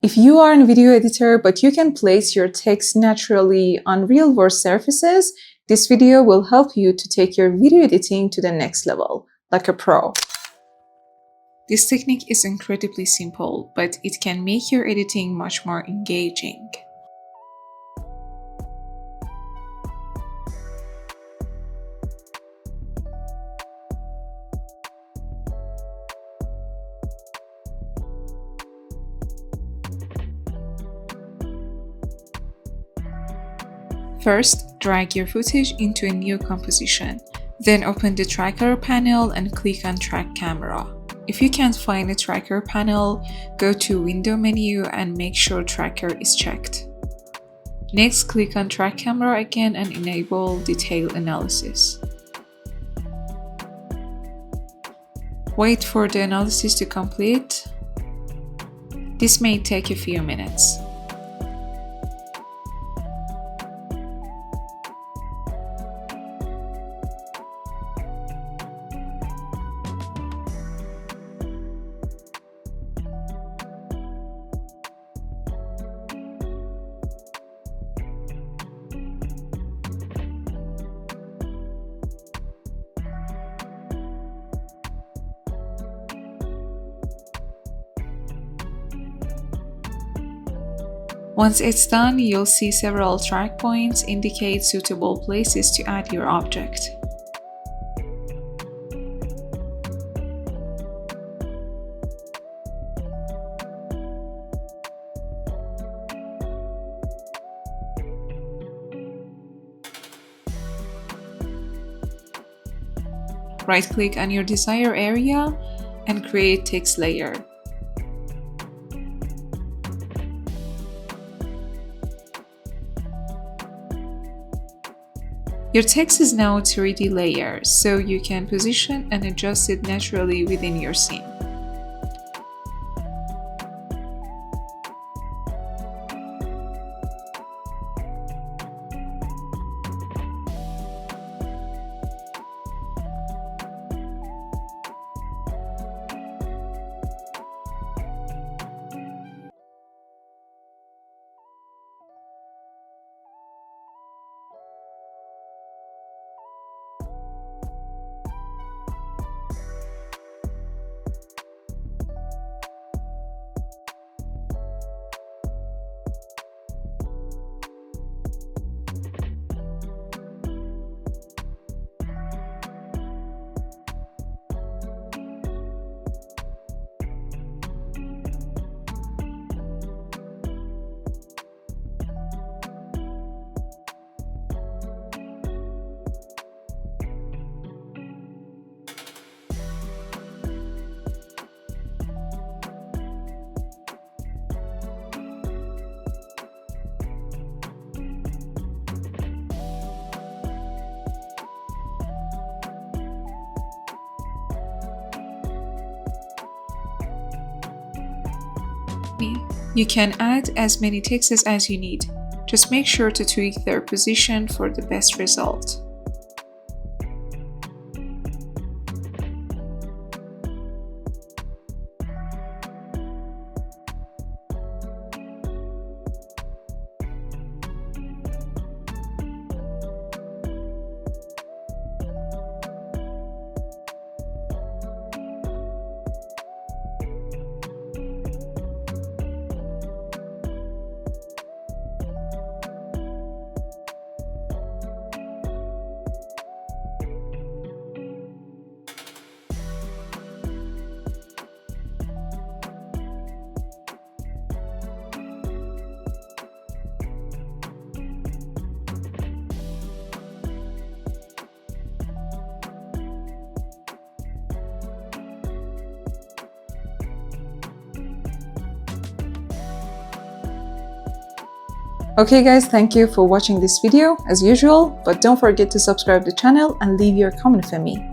If you are a video editor but you can place your text naturally on real-world surfaces, this video will help you to take your video editing to the next level, like a pro. This technique is incredibly simple, but it can make your editing much more engaging. First, drag your footage into a new composition. Then open the tracker panel and click on Track Camera. If you can't find a tracker panel, go to Window menu and make sure Tracker is checked. Next, click on Track Camera again and enable Detail Analysis. Wait for the analysis to complete. This may take a few minutes. Once it's done, you'll see several track points indicate suitable places to add your object. Right-click on your desired area and create text layer. Your text is now a 3D layer, so you can position and adjust it naturally within your scene. You can add as many texts as you need. Just make sure to tweak their position for the best result. Okay guys, thank you for watching this video as usual, but don't forget to subscribe to the channel and leave your comment for me.